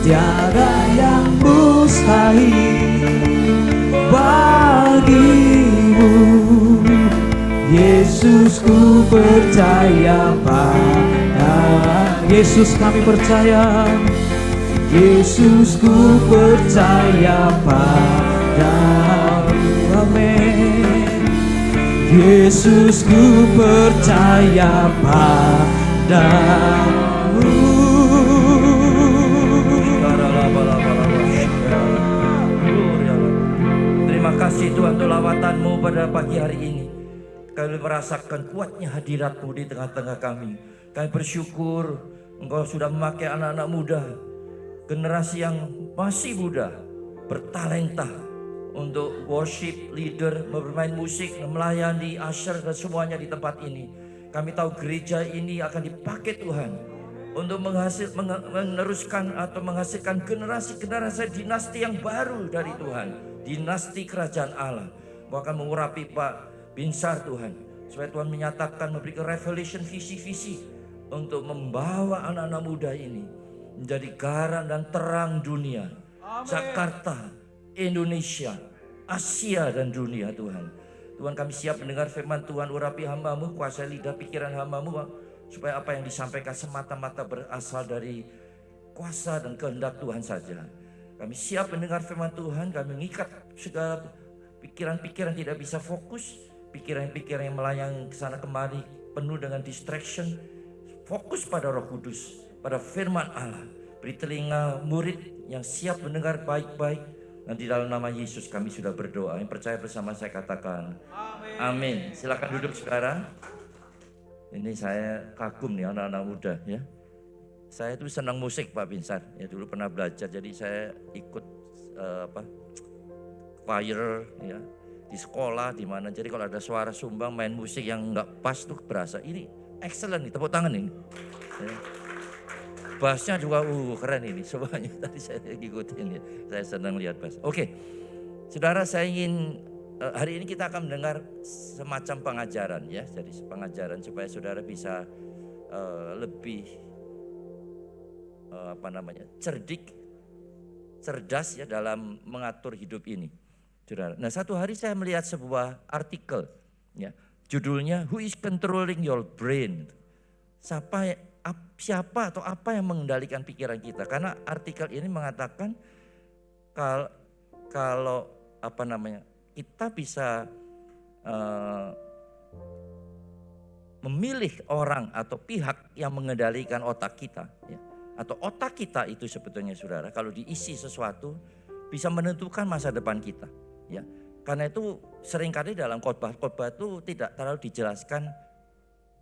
tiada yang mustahil bagimu. Yesus, ku percaya pada Yesus, kami percaya. Yesus, ku percaya pada Amin. Yesus, ku percaya padamu. Terima kasih Tuhan untuk lawatan-Mu pada pagi hari ini. Kami merasakan kuatnya hadirat-Mu di tengah-tengah kami. Kami bersyukur Engkau sudah memakai anak-anak muda, generasi yang masih muda, bertalenta untuk worship leader, bermain musik, melayani, usher dan semuanya di tempat ini. Kami tahu gereja ini akan dipakai Tuhan untuk meneruskan atau menghasilkan generasi-generasi dinasti yang baru dari Tuhan, dinasti kerajaan Allah. Engkau akan mengurapi Pak Binsar Tuhan, supaya Tuhan menyatakan, memberikan revelation visi-visi untuk membawa anak-anak muda ini menjadi garam dan terang dunia. Amen. Jakarta, Indonesia, Asia dan dunia Tuhan. Tuhan, kami siap mendengar firman Tuhan. Urapi hamba-Mu, kuasai lidah pikiran hamba-Mu, supaya apa yang disampaikan semata-mata berasal dari kuasa dan kehendak Tuhan saja. Kami siap mendengar firman Tuhan. Kami mengikat segala pikiran-pikiran tidak bisa fokus, pikiran-pikiran yang melayang ke sana kemari penuh dengan distraction. Fokus pada Roh Kudus, pada firman Allah. Beri telinga murid yang siap mendengar baik-baik. Dan di dalam nama Yesus kami sudah berdoa. Yang percaya bersama saya katakan amin. Silakan duduk sekarang. Ini saya kagum nih anak-anak muda ya. Saya itu senang musik Pak Binsar. Ya dulu pernah belajar, jadi saya ikut choir ya di sekolah di mana. Jadi kalau ada suara sumbang main musik yang nggak pas tuh berasa. Ini excellent nih, tepuk tangan ini. Ya. Bassnya juga keren ini semuanya. Tadi saya ngikutin ya. Saya senang lihat bass. Oke. Saudara, saya ingin hari ini kita akan mendengar semacam pengajaran ya. Jadi pengajaran supaya saudara bisa lebih cerdik, cerdas ya dalam mengatur hidup ini. Saudara. Nah, satu hari saya melihat sebuah artikel ya. Judulnya Who is controlling your brain? Siapa atau apa yang mengendalikan pikiran kita? Karena artikel ini mengatakan kalau kita bisa memilih orang atau pihak yang mengendalikan otak kita, ya, atau otak kita itu sebetulnya saudara, kalau diisi sesuatu bisa menentukan masa depan kita, ya. Karena itu seringkali dalam khotbah itu tidak terlalu dijelaskan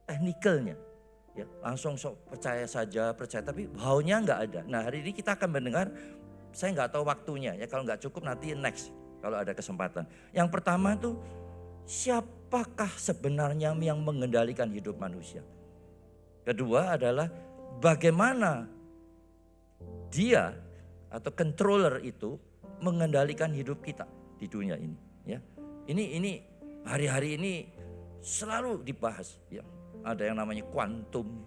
teknikalnya. Ya, langsung percaya saja, tapi how-nya nggak ada. Nah, hari ini kita akan mendengar, saya nggak tahu waktunya ya, kalau nggak cukup nanti next kalau ada kesempatan. Yang pertama itu, siapakah sebenarnya yang mengendalikan hidup manusia? Kedua adalah bagaimana dia atau controller itu mengendalikan hidup kita di dunia ini. Ya, ini hari-hari ini selalu dibahas. Ya, ada yang namanya kuantum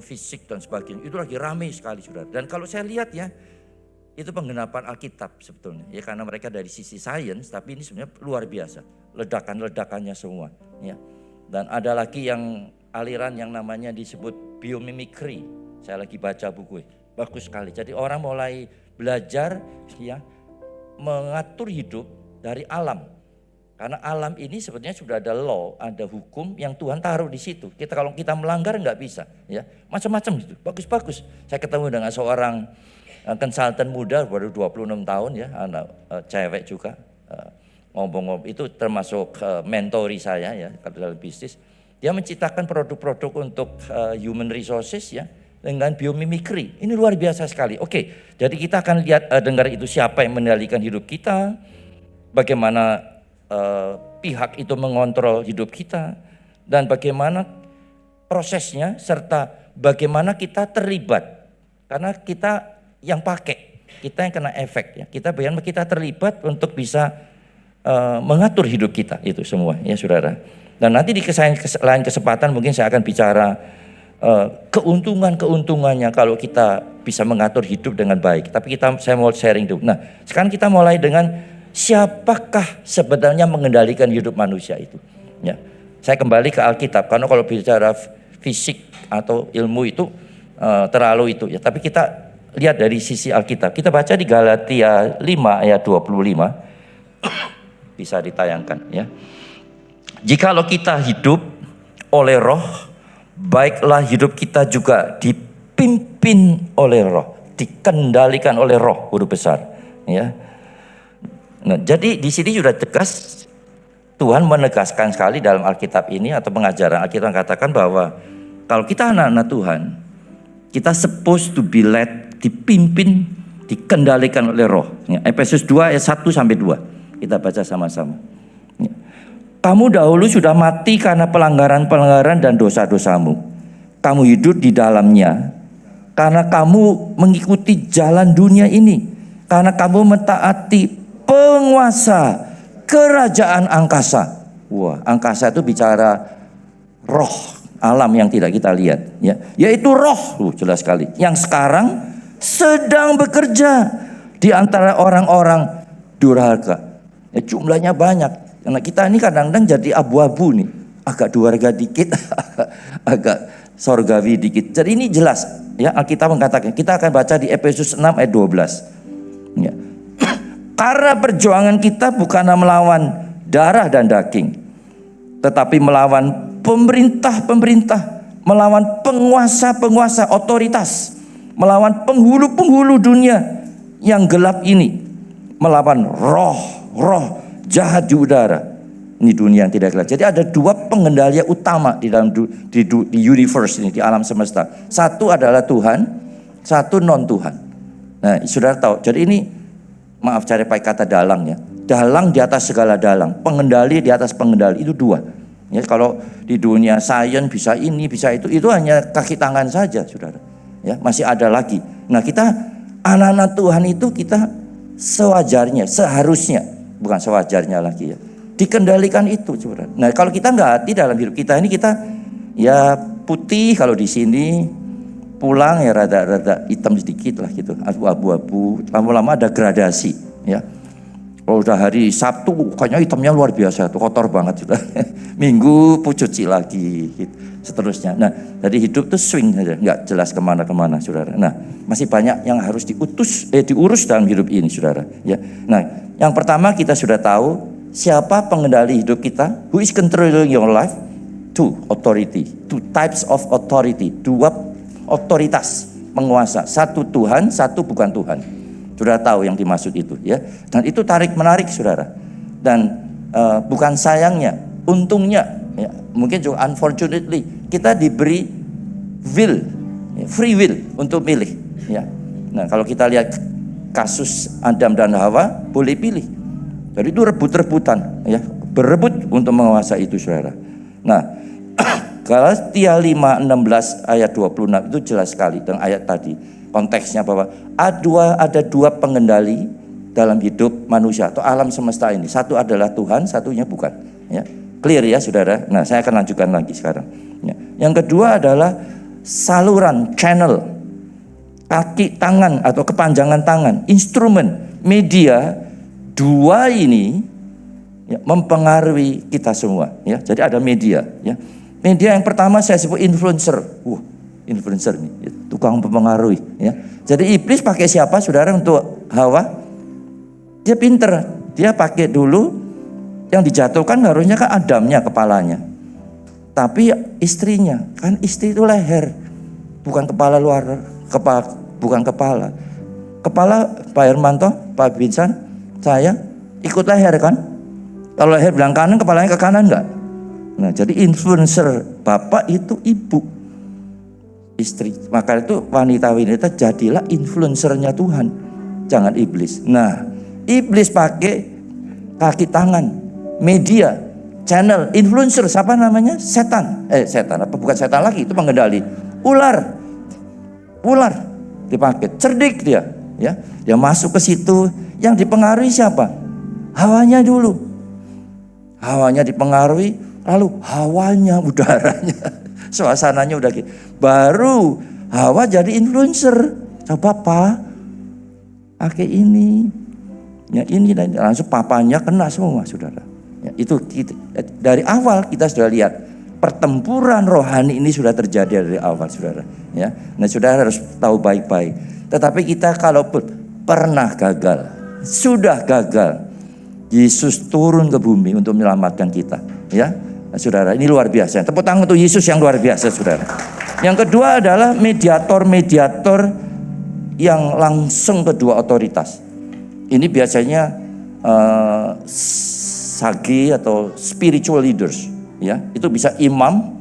fisik dan sebagainya. Itu lagi ramai sekali saudara. Dan kalau saya lihat ya, itu penggenapan Alkitab sebetulnya. Ya, karena mereka dari sisi sains, tapi ini sebenarnya luar biasa. Ledakan-ledakannya semua. Ya. Dan ada lagi yang aliran yang namanya disebut biomimicry. Saya lagi baca buku, bagus sekali. Jadi orang mulai belajar ya, mengatur hidup dari alam. Karena alam ini sebetulnya sudah ada law, ada hukum yang Tuhan taruh di situ. Kalau kita melanggar nggak bisa, ya macam-macam gitu. Bagus-bagus. Saya ketemu dengan seorang konsultan muda baru 26 tahun ya, anak cewek juga. Ngomong-ngomong itu termasuk mentori saya ya dalam bisnis. Dia menciptakan produk-produk untuk human resources ya dengan biomimicry. Ini luar biasa sekali. Oke, jadi kita akan lihat dengar itu siapa yang mengendalikan hidup kita, bagaimana pihak itu mengontrol hidup kita, dan bagaimana prosesnya serta bagaimana kita terlibat. Karena kita yang pakai, kita yang kena efek ya. Bagaimana kita terlibat untuk bisa mengatur hidup kita itu semua ya saudara. Dan nanti di lain kesempatan mungkin saya akan bicara keuntungannya kalau kita bisa mengatur hidup dengan baik. Tapi saya mau sharing dulu. Nah, sekarang kita mulai dengan siapakah sebenarnya mengendalikan hidup manusia itu. Ya, saya kembali ke Alkitab karena kalau bicara fisik atau ilmu itu terlalu itu ya. Tapi kita lihat dari sisi Alkitab. Kita baca di Galatia 5 ayat 25. Bisa ditayangkan ya. Jikalau kita hidup oleh Roh, baiklah hidup kita juga dipimpin oleh Roh, dikendalikan oleh Roh, huruf besar ya. Nah, jadi di sini sudah tegas, Tuhan menegaskan sekali dalam Alkitab ini atau pengajaran Alkitab katakan bahwa kalau kita anak-anak Tuhan, kita supposed to be led, dipimpin, dikendalikan oleh Roh. Ya, Efesus 2 ayat 1 sampai 2. Kita baca sama-sama. Ya. Kamu dahulu sudah mati karena pelanggaran-pelanggaran dan dosa-dosamu. Kamu hidup di dalamnya karena kamu mengikuti jalan dunia ini. Karena kamu mentaati penguasa kerajaan angkasa. Wah, angkasa itu bicara roh, alam yang tidak kita lihat, ya, yaitu roh, jelas sekali. Yang sekarang sedang bekerja di antara orang-orang durhaka. Ya, jumlahnya banyak. Karena kita ini kadang-kadang jadi abu-abu nih, agak durhaka dikit, agak sorgawi dikit. Jadi ini jelas, ya, Alkitab mengatakan. Kita akan baca di Efesus 6 ayat 12. Ya. Karena perjuangan kita bukanlah melawan darah dan daging, tetapi melawan pemerintah-pemerintah, melawan penguasa-penguasa, otoritas, melawan penghulu-penghulu dunia yang gelap ini, melawan roh-roh jahat di udara. Ini dunia yang tidak gelap. Jadi ada dua pengendalian utama di dalam di universe ini, di alam semesta. Satu adalah Tuhan, satu non Tuhan. Nah, saudara tahu. Jadi ini, maaf cari pakai kata dalang ya. Dalang di atas segala dalang, pengendali di atas pengendali, itu dua. Ya, kalau di dunia sains bisa ini, bisa itu hanya kaki tangan saja, saudara. Ya, masih ada lagi. Nah, kita anak-anak Tuhan itu kita sewajarnya, seharusnya, bukan sewajarnya lagi ya, dikendalikan itu, saudara. Nah, kalau kita nggak hati dalam hidup kita ini, kita ya putih kalau di sini, pulang ya rada-rada hitam sedikit lah gitu, abu-abu, lama-lama ada gradasi ya. Kalau udah hari Sabtu kayaknya hitamnya luar biasa tuh, kotor banget sudah. Minggu cuci lagi gitu, seterusnya. Nah, jadi hidup tuh swing saja, nggak jelas kemana-kemana, saudara. Nah, masih banyak yang harus diurus dalam hidup ini, saudara. Ya. Nah, yang pertama kita sudah tahu siapa pengendali hidup kita. Who is controlling your life? Two types of authority, dua otoritas penguasa, satu Tuhan, satu bukan Tuhan. Sudah tahu yang dimaksud itu ya. Dan itu tarik menarik, saudara. Dan bukan sayangnya, untungnya ya, mungkin juga unfortunately kita diberi free will untuk milih ya. Nah, kalau kita lihat kasus Adam dan Hawa, boleh pilih. Jadi itu rebut-rebutan ya, berebut untuk menguasai itu, saudara. Nah, Galatia 5:16 ayat 26 itu jelas sekali dengan ayat tadi. Konteksnya bahwa ada dua pengendali dalam hidup manusia atau alam semesta ini. Satu adalah Tuhan, satunya bukan. Ya, clear ya, saudara. Nah, saya akan lanjutkan lagi sekarang. Ya. Yang kedua adalah saluran, channel, kaki tangan atau kepanjangan tangan, instrumen, media. Dua ini ya, mempengaruhi kita semua. Ya, jadi ada media. Ya. Media yang pertama saya sebut influencer. Influencer nih, ya, tukang mempengaruhi. Ya. Jadi iblis pakai siapa, saudara, untuk Hawa? Dia pinter. Dia pakai dulu yang dijatuhkan harusnya kan Adamnya, kepalanya. Tapi istrinya, kan istri itu leher, bukan kepala luar, bukan kepala. Kepala Pak Hermanto, Pak Binsan, saya ikut leher kan? Kalau leher bilang kanan, kepalanya ke kanan enggak? Nah, jadi influencer bapak itu ibu, istri. Maka itu wanita-wanita jadilah influencernya Tuhan, jangan iblis. Nah, iblis pakai kaki tangan, media, channel, influencer, siapa namanya? Setan apa, bukan setan lagi, itu pengendali. Ular dipakai, cerdik dia, ya. Dia masuk ke situ, yang dipengaruhi siapa? Hawanya dulu. Hawanya dipengaruhi, lalu hawanya, udaranya, suasananya udah gitu. Baru Hawa jadi influencer. coba Pak, pakai ini. Ya ini dan langsung papanya kena semua, saudara. Ya, itu dari awal kita sudah lihat pertempuran rohani ini sudah terjadi dari awal, saudara. Ya, nah saudara harus tahu baik-baik. Tetapi kita kalau pernah gagal, sudah gagal, Yesus turun ke bumi untuk menyelamatkan kita. Ya, nah, saudara, ini luar biasa. Tepuk tangan untuk Yesus yang luar biasa, saudara. Yang kedua adalah mediator-mediator yang langsung kedua otoritas. Ini biasanya sage atau spiritual leaders, ya. Itu bisa imam.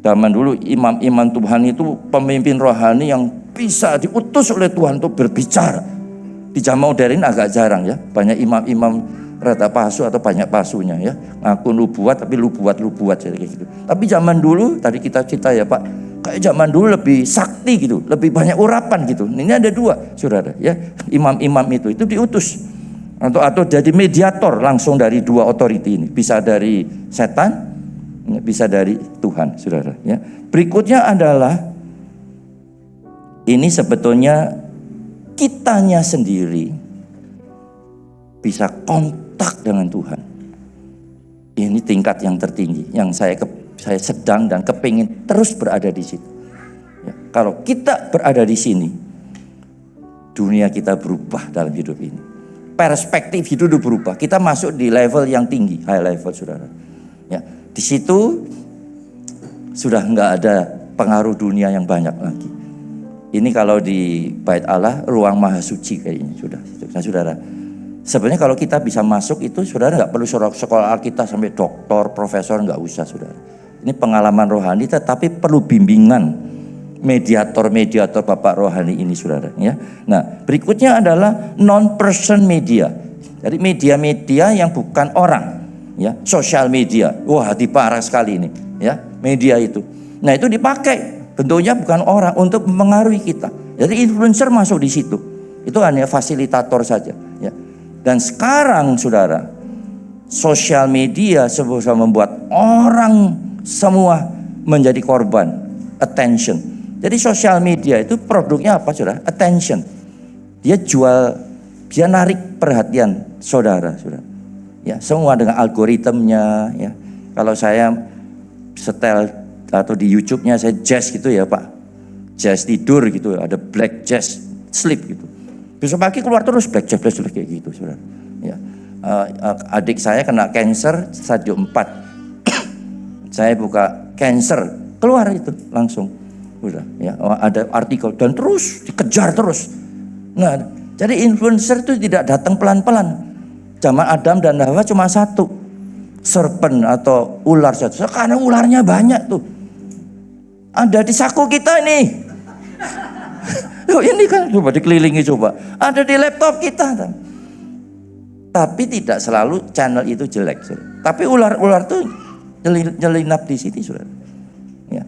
Zaman dulu imam-imam Tuhan itu pemimpin rohani yang bisa diutus oleh Tuhan untuk berbicara. Di zaman modern agak jarang, ya. Banyak imam-imam rada palsu atau banyak palsunya, ya. Ngaku nubuat tapi lubuat kayak gitu. Tapi zaman dulu tadi kita cerita ya Pak, kayak zaman dulu lebih sakti gitu, lebih banyak urapan gitu. Ini ada dua, saudara, ya. Imam-imam itu diutus atau jadi mediator langsung dari dua otoriti ini. Bisa dari setan, bisa dari Tuhan, saudara. Ya. Berikutnya adalah ini sebetulnya kitanya sendiri bisa kontak dengan Tuhan. Ini tingkat yang tertinggi yang saya sedang dan kepingin terus berada di situ. Ya, kalau kita berada di sini, dunia kita berubah dalam hidup ini. Perspektif hidup berubah. Kita masuk di level yang tinggi, high level, saudara. Ya, di situ sudah nggak ada pengaruh dunia yang banyak lagi. Ini kalau di Bait Allah, ruang maha suci kayaknya sudah. Nah, saudara, sebenarnya kalau kita bisa masuk itu, saudara nggak perlu sekolah Alkitab sampai doktor, profesor, nggak usah, saudara. Ini pengalaman rohani, tetapi perlu bimbingan mediator-mediator bapak rohani ini, saudara. Ya. Nah, berikutnya adalah non-person media. Jadi media-media yang bukan orang, ya, sosial media. Wah, parah sekali ini, ya, media itu. Nah, itu dipakai bentuknya bukan orang untuk mempengaruhi kita. Jadi influencer masuk di situ. Itu hanya fasilitator saja, ya. Dan sekarang, saudara, sosial media bisa membuat orang semua menjadi korban attention. Jadi sosial media itu produknya apa, saudara? Attention. Dia narik perhatian saudara. Ya, semua dengan algoritmnya, ya. Kalau saya setel atau di YouTube-nya saya jazz gitu ya, Pak. Jazz tidur gitu, ada black jazz sleep gitu. Besok pagi keluar terus black jazz kayak gitu, saudara. Ya. Adik saya kena cancer stadium 4. Saya buka cancer, keluar itu langsung. Udah, ya, ada artikel dan terus dikejar terus. Nah, jadi influencer itu tidak datang pelan-pelan. Zaman Adam dan Hawa cuma satu, serpent atau ular satu. Karena ularnya banyak tuh. Ada di saku kita ini. Loh, ini kan coba dikelilingi coba. Ada di laptop kita. Tapi tidak selalu channel itu jelek. Tapi ular-ular tuh nyelinap di sini, saudara. Ya.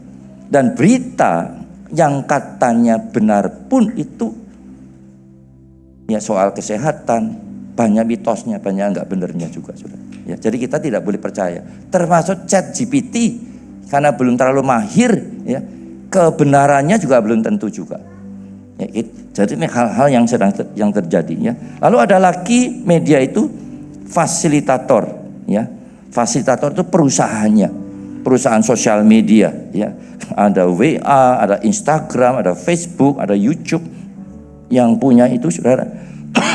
Dan berita yang katanya benar pun itu ya soal kesehatan, banyak mitosnya, banyak enggak benernya juga, saudara. Ya, jadi kita tidak boleh percaya. Termasuk ChatGPT karena belum terlalu mahir, ya, kebenarannya juga belum tentu juga. Ya, jadi ini hal-hal yang terjadi, ya. Lalu ada lagi media itu fasilitator, ya. Fasilitator itu perusahaan sosial media, ya. Ada WA, ada Instagram, ada Facebook, ada YouTube. Yang punya itu, saudara,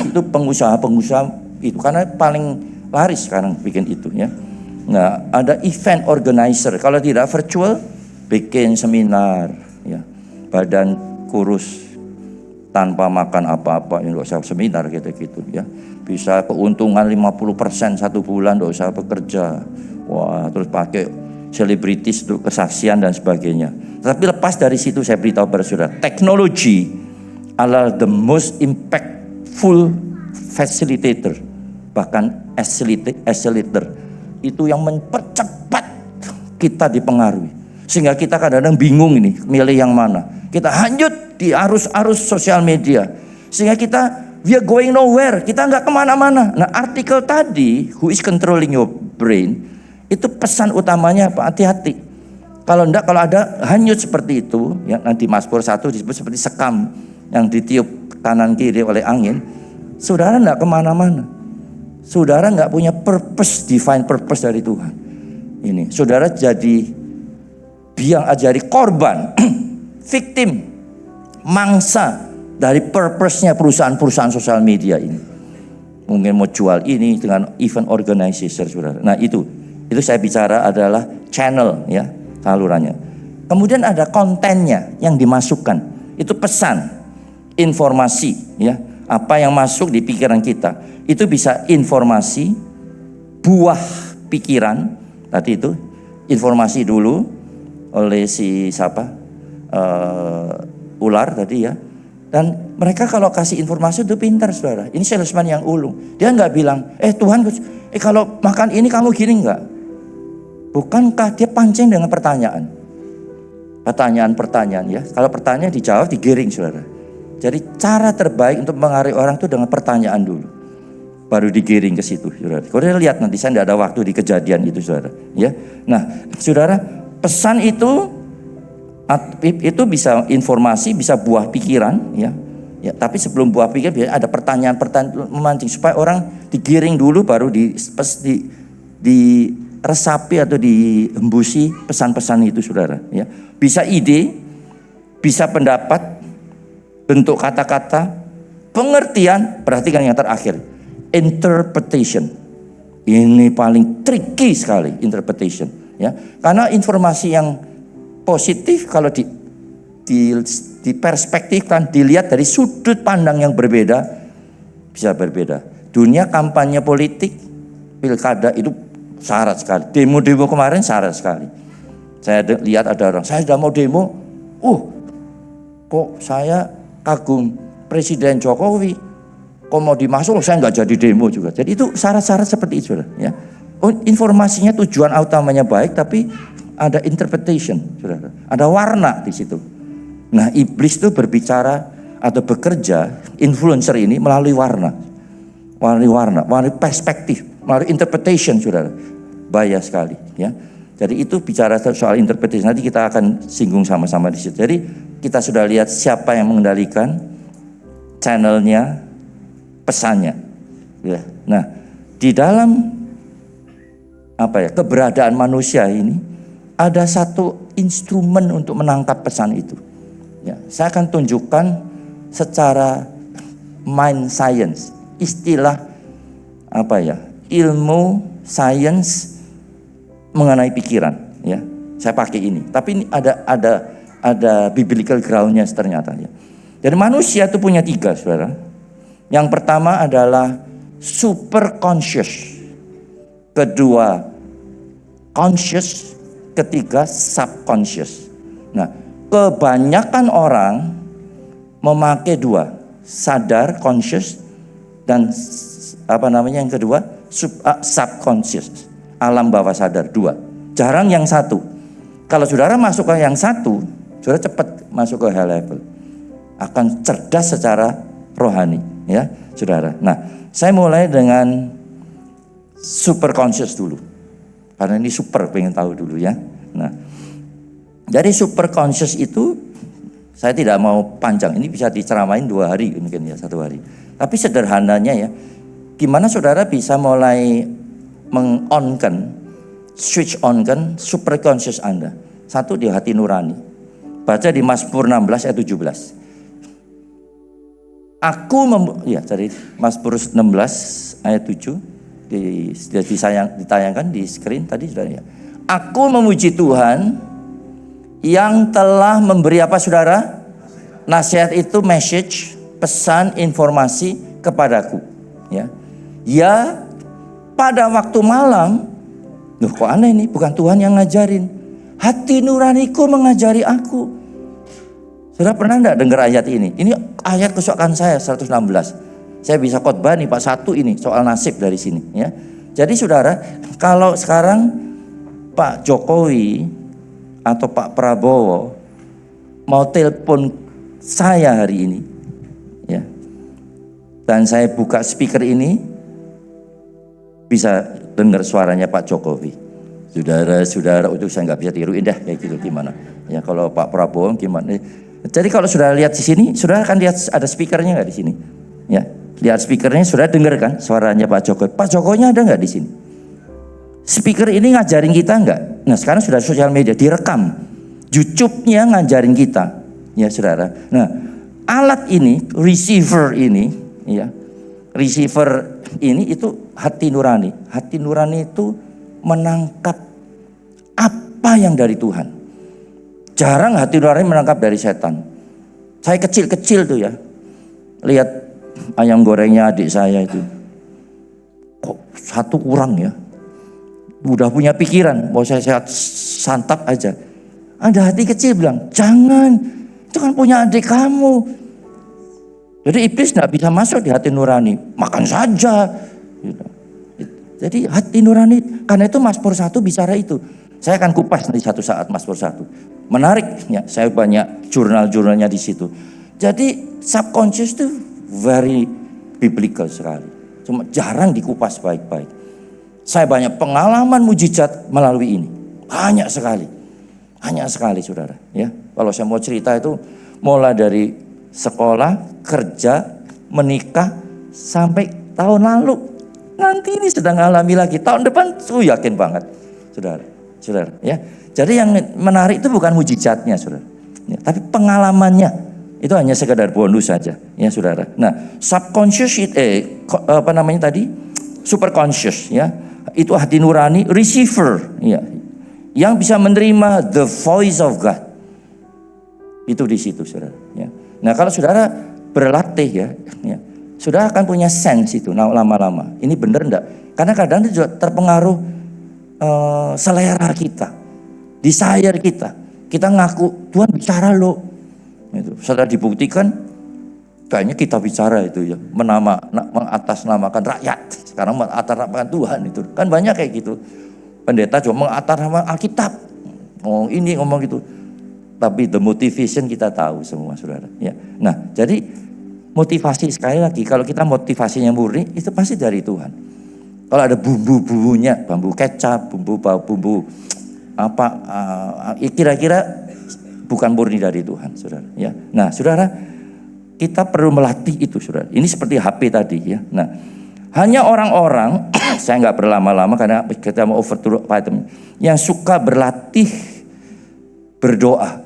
itu pengusaha-pengusaha itu karena paling laris sekarang bikin itu, ya. Nah, ada event organizer. Kalau tidak virtual, bikin seminar, ya. Badan kurus tanpa makan apa-apa, nggak usah seminar gitu-gitu, ya. Bisa keuntungan 50% 1 bulan, nggak usah bekerja. Wah, terus pakai selebritis untuk kesaksian dan sebagainya. Tapi lepas dari situ saya beritahu pada saudara, teknologi adalah the most impactful facilitator, bahkan accelerator. Itu yang mempercepat kita dipengaruhi. Sehingga kita kadang-kadang bingung ini, milih yang mana. Kita hanyut di arus-arus sosial media. Sehingga we are going nowhere, kita nggak kemana-mana. Nah, artikel tadi, who is controlling your brain, itu pesan utamanya apa? Hati-hati. Kalau ada hanyut seperti itu, ya, nanti Mazmur 1 disebut seperti sekam yang ditiup kanan kiri oleh angin, saudara enggak kemana-mana. Saudara enggak punya purpose, divine purpose dari Tuhan. Ini, saudara jadi korban, victim, mangsa dari purpose-nya perusahaan-perusahaan sosial media ini. Mungkin mau jual ini dengan event organizer, saudara. Nah itu saya bicara adalah channel, ya, salurannya. Kemudian ada kontennya yang dimasukkan, itu pesan, informasi, ya, apa yang masuk di pikiran kita. Itu bisa informasi, buah pikiran, tadi itu informasi dulu oleh si siapa, ular tadi, ya. Dan mereka kalau kasih informasi itu pintar, saudara. Ini salesman yang ulung. Dia nggak bilang, Tuhan, kalau makan ini kamu gini nggak? Bukankah dia pancing dengan pertanyaan? Pertanyaan, ya. Kalau pertanyaan dijawab, digiring, saudara. Jadi cara terbaik untuk mengarik orang itu dengan pertanyaan dulu, baru digiring ke situ, saudara. Saudara lihat nanti, saya tidak ada waktu di kejadian itu, saudara. Ya, nah, saudara, pesan itu bisa informasi, bisa buah pikiran, ya. Ya, tapi sebelum buah pikiran biasanya ada pertanyaan memancing supaya orang digiring dulu, baru diresapi atau dihembusi pesan-pesan itu, saudara. Ya, bisa ide, bisa pendapat, bentuk kata-kata, pengertian. Perhatikan yang terakhir, interpretation. Ini paling tricky sekali, interpretation, ya. Karena informasi yang positif kalau diperspektifkan, dilihat dari sudut pandang yang berbeda, bisa berbeda. Dunia kampanye politik, pilkada itu syarat sekali. Demo-demo kemarin syarat sekali. Saya lihat ada orang, saya sudah mau demo, kok saya kagum Presiden Jokowi, kok mau dimasuk, saya nggak jadi demo juga. Jadi itu syarat-syarat seperti itu, ya. Informasinya tujuan utamanya baik, tapi ada interpretation, saudara. Ada warna di situ. Nah, iblis itu berbicara atau bekerja, influencer ini melalui warna, melalui perspektif, melalui interpretation, saudara. Bahaya sekali, ya. Jadi itu bicara soal interpretation. Nanti kita akan singgung sama-sama di situ. Jadi kita sudah lihat siapa yang mengendalikan channelnya, pesannya. Ya. Nah, di dalam keberadaan manusia ini ada satu instrumen untuk menangkap pesan itu. Ya, saya akan tunjukkan secara mind science, istilah ilmu sains mengenai pikiran. Ya, saya pakai ini. Tapi ini ada biblical groundnya ternyata. Ya. Jadi manusia itu punya 3, saudara. Yang pertama adalah super conscious, kedua conscious, ketiga subconscious. Nah, kebanyakan orang memakai 2, sadar conscious dan yang kedua subconscious, alam bawah sadar, 2. Jarang yang satu. Kalau saudara masuk ke yang satu, saudara cepat masuk ke high level, akan cerdas secara rohani, ya, saudara. Nah, saya mulai dengan super conscious dulu. Karena ini super, pengen tahu dulu, ya. Nah, dari super conscious itu saya tidak mau panjang. Ini bisa diceramain 2 hari mungkin, ya, 1 hari. Tapi sederhananya, ya, gimana saudara bisa mulai switch on-kan super conscious Anda. 1, di hati nurani. Baca di Mazmur 16 ayat 17. Dari Mazmur 16 ayat 7. Ditayangkan di screen tadi, saudara, ya. Aku memuji Tuhan yang telah memberi apa, saudara? Nasihat itu message, pesan, informasi kepadaku, ya. Ya, pada waktu malam, kok aneh nih, bukan Tuhan yang ngajarin. Hati nuraniku mengajari aku. Saudara pernah enggak dengar ayat ini? Ini ayat kesukaan saya 116. Saya bisa khotbah nih Pak 1 ini soal nasib dari sini, ya. Jadi saudara, kalau sekarang Pak Jokowi atau Pak Prabowo mau telepon saya hari ini, ya, dan saya buka speaker ini, bisa dengar suaranya Pak Jokowi. Saudara-saudara, itu saya nggak bisa tiruin dah kayak gitu, gimana? Ya, kalau Pak Prabowo gimana? Jadi kalau saudara lihat di sini, saudara akan lihat ada speakernya nggak di sini? Ya, lihat speakernya, saudara dengar kan suaranya Pak Jokowi. Pak Jokowinya ada nggak di sini? Speaker ini ngajarin kita nggak? Nah sekarang sudah sosial media direkam, YouTube-nya ngajarin kita, ya saudara. Nah alat ini, receiver ini, ya receiver ini itu hati nurani. Hati nurani itu menangkap apa yang dari Tuhan. Jarang hati nurani menangkap dari setan. Saya kecil-kecil tuh ya, lihat ayam gorengnya adik saya itu, kok satu kurang ya. Udah punya pikiran, mau saya santap aja. Ada hati kecil bilang, jangan, itu kan punya adik kamu. Jadi iblis gak bisa masuk di hati nurani, makan saja. Jadi hati nurani, karena itu Mazmur 1 bicara itu. Saya akan kupas nanti satu saat Mazmur 1. Menarik ya, saya banyak jurnal-jurnalnya di situ. Jadi subconscious itu very biblical sekali. Cuma jarang dikupas baik-baik. Saya banyak pengalaman mujizat melalui ini. Banyak sekali. Banyak sekali saudara. Ya, kalau saya mau cerita itu mulai dari sekolah, kerja, menikah, sampai tahun lalu. Nanti ini sedang alami lagi. Tahun depan yakin banget. Saudara. Saudara. Ya. Jadi yang menarik itu bukan mujizatnya saudara. Ya, tapi pengalamannya. Itu hanya sekedar bonus saja. Ya saudara. Nah subconscious apa namanya tadi? Superconscious ya. Itu hati nurani, receiver ya, yang bisa menerima the voice of God. Itu di situ saudara ya. Nah kalau saudara berlatih ya, saudara akan punya sense itu lama-lama. Ini benar enggak? Karena kadang itu juga terpengaruh selera kita, desire kita. Kita ngaku Tuhan bicara loh. Itu setelah dibuktikan kayaknya kita bicara itu ya, mengatasnamakan rakyat. Sekarang mengatasnamakan Tuhan itu. Kan banyak kayak gitu. Pendeta cuma mengatasnamakan Alkitab. Ngomong ini, ngomong gitu. Tapi the motivation kita tahu semua saudara. Ya. Nah jadi motivasi sekali lagi. Kalau kita motivasinya murni itu pasti dari Tuhan. Kalau ada bumbu-bumbunya, bumbu kecap, bumbu apa, kira-kira bukan murni dari Tuhan saudara. Ya. Nah saudara, kita perlu melatih itu saudara. Ini seperti HP tadi ya. Nah, hanya orang-orang saya nggak berlama-lama karena kita mau over to item yang suka berlatih berdoa.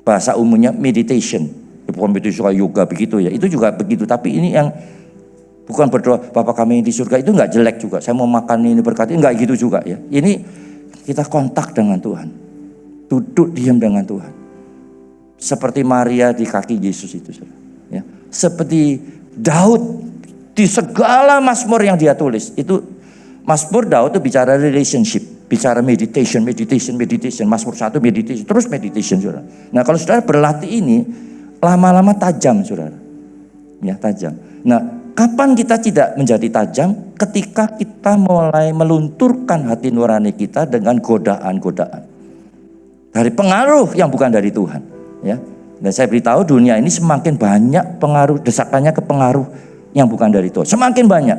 Bahasa umumnya meditation. Bukan begitu suka yoga begitu ya. Itu juga begitu. Tapi ini yang bukan berdoa Bapa kami yang di surga itu nggak jelek juga. Saya mau makan ini berkati nggak gitu juga ya. Ini kita kontak dengan Tuhan. Duduk diam dengan Tuhan. Seperti Maria di kaki Yesus itu ya. Seperti Daud di segala Mazmur yang dia tulis itu, Mazmur Daud itu bicara relationship, bicara meditation. Mazmur 1 meditation, terus meditation saudara. Nah kalau saudara berlatih ini lama-lama tajam saudara. Ya tajam. Nah kapan kita tidak menjadi tajam? Ketika kita mulai melunturkan hati nurani kita dengan godaan-godaan dari pengaruh yang bukan dari Tuhan. Ya, dan saya beritahu dunia ini semakin banyak pengaruh, desakannya ke pengaruh yang bukan dari Tuhan. Semakin banyak.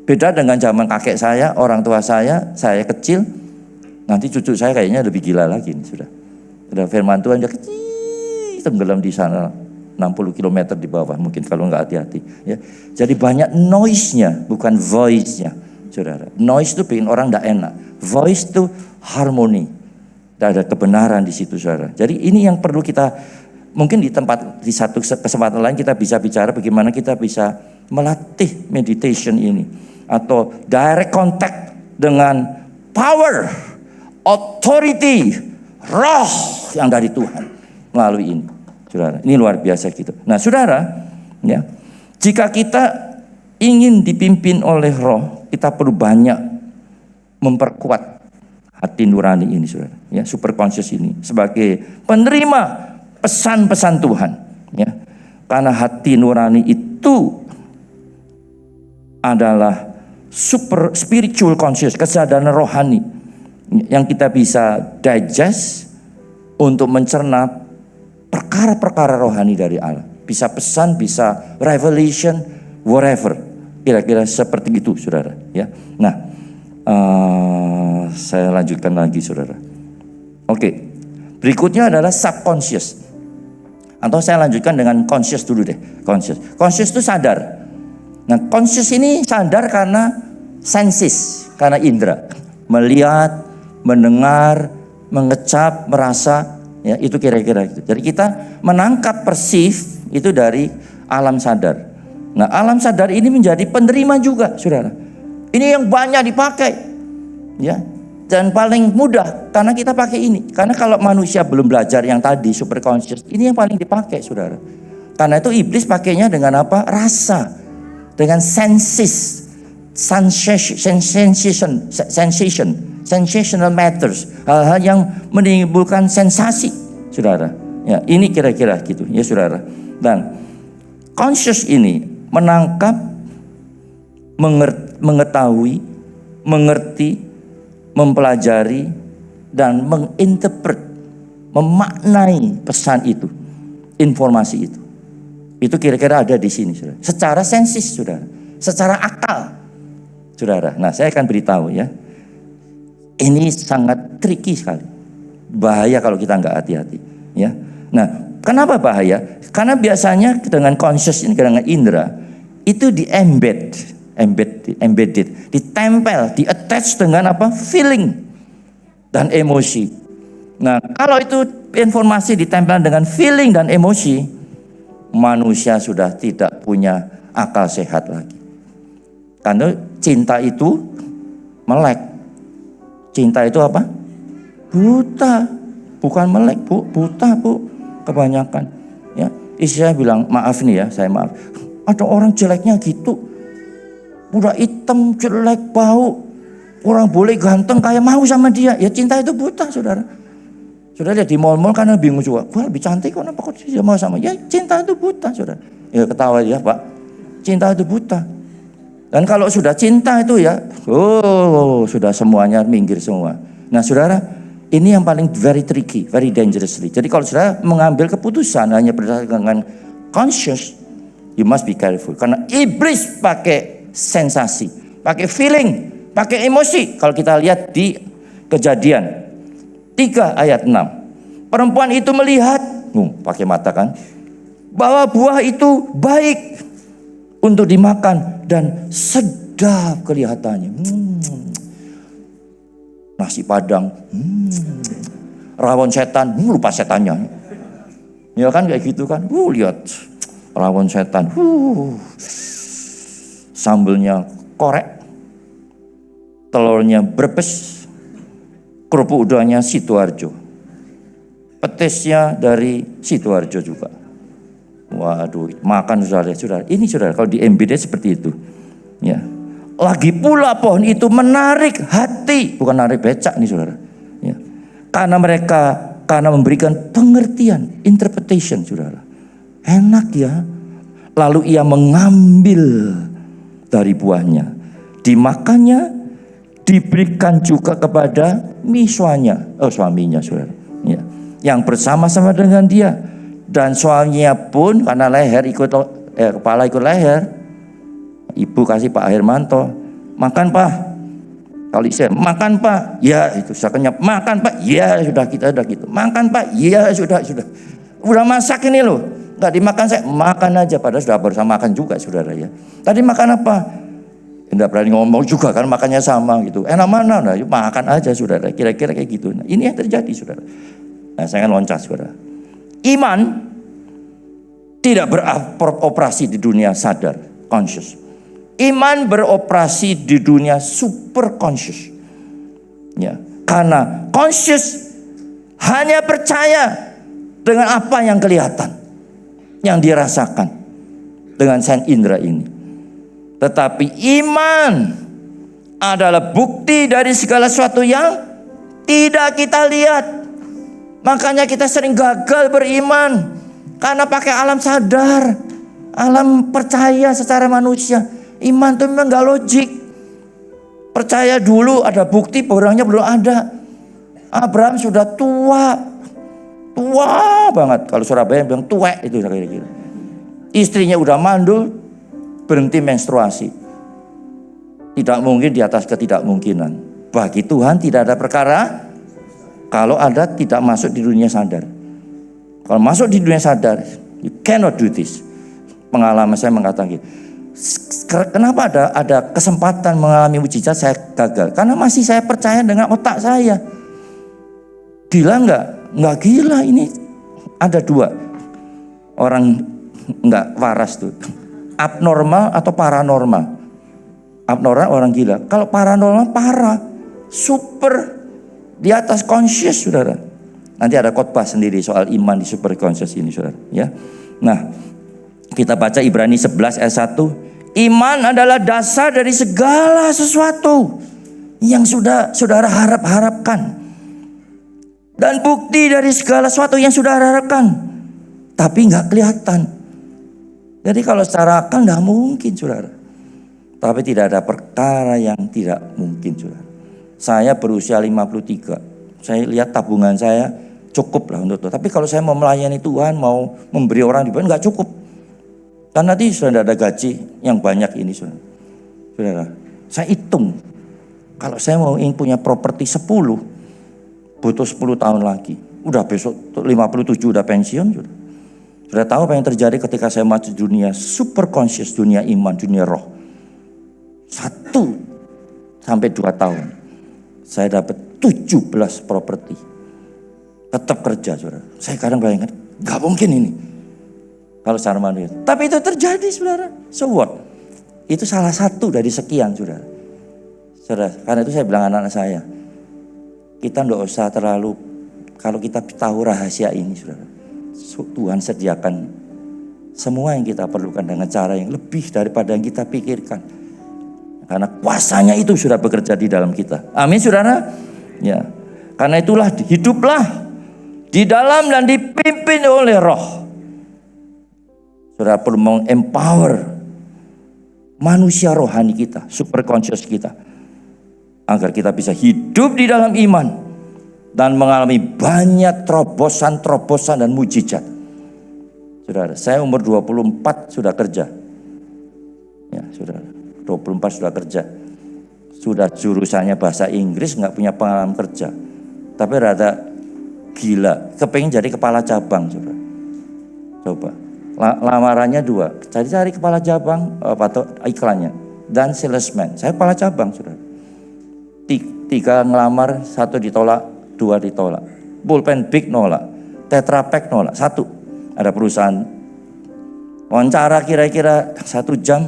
Beda dengan zaman kakek saya, orang tua saya kecil. Nanti cucu saya kayaknya lebih gila lagi nih, sudah. Sudah firman Tuhan dia kecil, tenggelam di sana 60 km di bawah mungkin kalau nggak hati-hati. Ya, jadi banyak noise-nya, bukan voice-nya, saudara. Noise itu bikin orang nggak enak. Voice itu harmoni. Dan ada kebenaran di situ saudara. Jadi ini yang perlu kita, mungkin di satu kesempatan lain kita bisa bicara bagaimana kita bisa melatih meditation ini. Atau direct contact dengan power, authority, roh yang dari Tuhan melalui ini. Saudara, ini luar biasa gitu. Nah saudara, ya, jika kita ingin dipimpin oleh roh, kita perlu banyak memperkuat hati nurani ini saudara, ya, superconscious ini sebagai penerima pesan-pesan Tuhan, ya. Karena hati nurani itu adalah super spiritual conscious, kesadaran rohani yang kita bisa digest untuk mencerna perkara-perkara rohani dari Allah. Bisa pesan, bisa revelation, whatever. Kira-kira seperti itu saudara, ya. Nah, saya lanjutkan lagi saudara. Oke, berikutnya adalah subconscious. Atau saya lanjutkan dengan conscious dulu deh. Conscious itu sadar. Nah, conscious ini sadar karena senses, karena indera. Melihat, mendengar, mengecap, merasa, ya itu kira-kira gitu. Jadi kita menangkap perceive itu dari alam sadar. Nah, alam sadar ini menjadi penerima juga, saudara. Ini yang banyak dipakai, ya. Dan paling mudah karena kita pakai ini. Karena kalau manusia belum belajar yang tadi super conscious, ini yang paling dipakai, saudara. Karena itu iblis pakainya dengan apa? Rasa, dengan senses, sensational matters, hal-hal yang menimbulkan sensasi, saudara. Ya, ini kira-kira gitu, ya saudara. Dan conscious ini menangkap, mengetahui, mengerti, mempelajari, dan menginterpret, memaknai pesan itu, informasi itu. Itu kira-kira ada di sini, saudara. Secara sensis, saudara. Secara akal, saudara. Nah, saya akan beritahu ya. Ini sangat tricky sekali. Bahaya kalau kita nggak hati-hati, ya. Nah, kenapa bahaya? Karena biasanya dengan conscious ini, dengan indera, itu embedded, ditempel, di-attach dengan apa? Feeling dan emosi. Nah, kalau itu informasi ditempel dengan feeling dan emosi, manusia sudah tidak punya akal sehat lagi. Karena cinta itu melek. Cinta itu apa? Buta. Bukan melek, Bu. Buta, Bu. Kebanyakan. Ya, istri saya bilang, maaf nih ya, saya maaf. Ada orang jeleknya gitu. Udah hitam, jelek, bau. Orang boleh ganteng kayak mau sama dia. Ya cinta itu buta, saudara. Saudara lihat di mall-mall karena bingung juga. Wah, lebih cantik kok, kenapa kok dia mau sama? Ya cinta itu buta, saudara. Ya ketawa ya, Pak. Cinta itu buta. Dan kalau sudah cinta itu ya, sudah semuanya minggir semua. Nah, saudara, ini yang paling very tricky, very dangerously. Jadi kalau saudara mengambil keputusan hanya berdasarkan dengan conscious, you must be careful. Karena iblis pakai sensasi, pakai feeling, pakai emosi. Kalau kita lihat di Kejadian 3 ayat 6. Perempuan itu melihat, pakai mata kan, bahwa buah itu baik untuk dimakan dan sedap kelihatannya. Nasi padang, rawon setan, lupa setannya. Ya kan kayak gitu kan. Lihat rawon setan. Sambelnya korek. Telurnya Brebes. Kerupuk udangnya Sidoarjo. Petisnya dari Sidoarjo juga. Waduh, makan saudara. Ini saudara, kalau di MBD seperti itu. Ya. Lagi pula pohon itu menarik hati, bukan narik becak nih saudara. Ya. Karena memberikan pengertian, interpretation saudara. Enak ya. Lalu ia mengambil dari buahnya, dimakannya, diberikan juga kepada suaminya saudara. Ya. Yang bersama-sama dengan dia. Dan suaminya pun karena kepala ikut leher. Ibu kasih Pak Hermanto, makan Pak. Kalau saya makan Pak, ya itu saya kenyap. Makan Pak, ya sudah kita udah gitu. Makan Pak, ya sudah. Udah masak ini loh, nggak dimakan saya makan aja. Padahal sudah bersama makan juga saudara ya. Tadi makan apa? Tidak berani ngomong juga kan, makannya sama gitu. Enak mana? Nah, makan aja saudara. Kira-kira kayak gitu. Nah, ini yang terjadi saudara. Nah, saya akan loncat saudara. Iman tidak beroperasi di dunia sadar, conscious. Iman beroperasi di dunia super conscious. Ya, karena conscious hanya percaya dengan apa yang kelihatan, yang dirasakan dengan sen indera ini. Tetapi iman adalah bukti dari segala sesuatu yang tidak kita lihat. Makanya kita sering gagal beriman karena pakai alam sadar, alam percaya secara manusia. Iman itu memang gak logik. Percaya dulu ada bukti, orangnya belum ada. Abraham sudah tua banget. Kalau Surabaya bilang tuwek itu kira-kira. Istrinya udah mandul, berhenti menstruasi. Tidak mungkin di atas ketidakmungkinan. Bagi Tuhan tidak ada perkara kalau ada tidak masuk di dunia sadar. Kalau masuk di dunia sadar, you cannot do this. Pengalaman saya mengatakan gitu. Kenapa ada kesempatan mengalami mujizat saya gagal? Karena masih saya percaya dengan otak saya. Gila enggak? Enggak gila ini. Ada dua orang enggak waras tuh. Abnormal atau paranormal. Abnormal orang gila. Kalau paranormal parah. Super. Di atas conscious, saudara. Nanti ada khotbah sendiri soal iman di super conscious ini, saudara. Ya. Nah, kita baca Ibrani 11 ayat 1. Iman adalah dasar dari segala sesuatu yang sudah saudara harapkan. Dan bukti dari segala sesuatu yang sudah harapkan. Tapi nggak kelihatan. Jadi kalau secara akal nggak mungkin, saudara. Tapi tidak ada perkara yang tidak mungkin, saudara. Saya berusia 53. Saya lihat tabungan saya cukup lah untuk itu. Tapi kalau saya mau melayani Tuhan, mau memberi orang di bawah, nggak cukup. Karena nanti sudah ada gaji yang banyak ini, saudara. Saya hitung. Kalau saya mau punya properti 10, butuh 10 tahun lagi. Udah besok 57 udah pensiun, saudara. Sudah tahu apa yang terjadi ketika saya masuk dunia super conscious, dunia iman, dunia roh. 1 sampai 2 tahun. Saya dapat 17 properti. Tetap kerja, saudara. Saya kadang bayangkan, gak mungkin ini. Kalau secara manusia. Tapi itu terjadi, saudara. So what? Itu salah satu dari sekian, saudara. Saudara, karena itu saya bilang anak-anak saya. Kita gak usah terlalu, kalau kita tahu rahasia ini, saudara. Tuhan sediakan semua yang kita perlukan dengan cara yang lebih daripada yang kita pikirkan. Karena kuasanya itu sudah bekerja di dalam kita. Amin, saudara. Ya. Karena itulah hiduplah di dalam dan dipimpin oleh roh. Saudara perlu meng-empower manusia rohani kita, super conscious kita. Agar kita bisa hidup di dalam iman. Dan mengalami banyak terobosan-terobosan dan mujizat. Saudara, saya umur 24 sudah kerja. Ya, saudara, 24 sudah kerja. Sudah jurusannya bahasa Inggris, nggak punya pengalaman kerja. Tapi rada gila, kepengen jadi kepala cabang, saudara. Coba, lamarannya 2. Cari kepala cabang, atau iklannya. Dan salesman, saya kepala cabang, saudara. 3 ngelamar, 1 ditolak, 2 ditolak. Pulpen Big nolak. Tetra Pak nolak. 1. Ada perusahaan wawancara kira-kira 1 jam.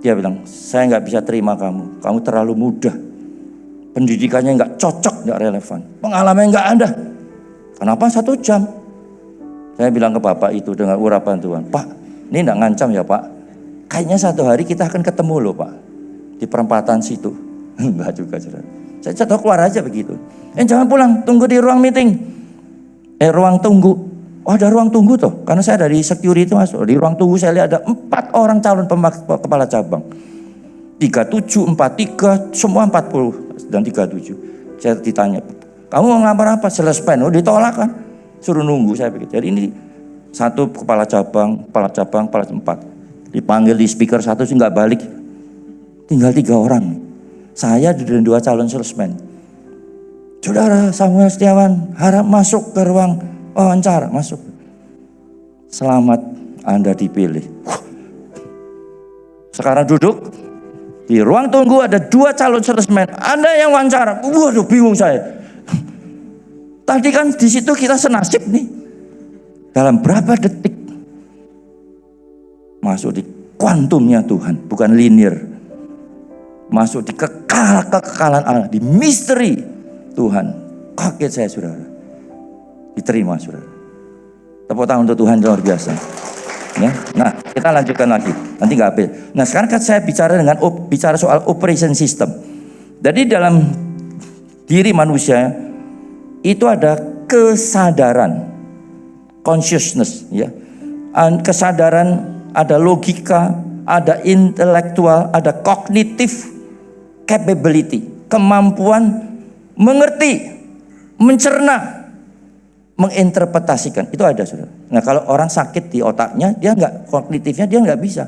Dia bilang, saya nggak bisa terima kamu. Kamu terlalu muda. Pendidikannya nggak cocok, nggak relevan. Pengalaman nggak ada. Kenapa 1 jam? Saya bilang ke bapak itu dengan urapan Tuhan. Pak, ini nggak ngancam ya pak. Kayaknya 1 hari kita akan ketemu loh pak. Di perempatan situ. Enggak juga, saudara. Saya jatuh keluar aja begitu. Jangan pulang, tunggu di ruang meeting. Ruang tunggu. Oh ada ruang tunggu tuh. Karena saya dari security masuk. Di ruang tunggu saya lihat ada 4 orang calon kepala cabang. 37, 43, semua 40 dan 37. Saya ditanya, kamu mau ngelamar apa? Salesman. Oh ditolak kan. Suruh nunggu, saya pikir. Jadi ini 1 kepala cabang, 4. Dipanggil di speaker 1 sih nggak balik. Tinggal 3 orang. Saya dan 2 calon salesman. Saudara Samuel Setiawan harap masuk ke ruang wawancara. Masuk. Selamat Anda dipilih. Sekarang duduk. Di ruang tunggu ada 2 calon salesman. Anda yang wawancara. Waduh bingung saya. Tadi kan di situ kita senasib nih. Dalam berapa detik. Masuk di kuantumnya Tuhan. Bukan linear. Masuk di kekekalan Allah, di misteri Tuhan. Kaget saya, saudara. Diterima, saudara. Tepuk tangan untuk Tuhan, luar biasa. Ya. Nah, kita lanjutkan lagi. Nanti nggak habis. Nah, sekarang kan saya bicara soal operation system. Jadi dalam diri manusia itu ada kesadaran, consciousness, ya. Kesadaran, ada logika, ada intelektual, ada kognitif capability, kemampuan mengerti, mencerna, menginterpretasikan. Itu ada, saudara. Nah kalau orang sakit di otaknya, dia nggak, kognitifnya dia nggak bisa.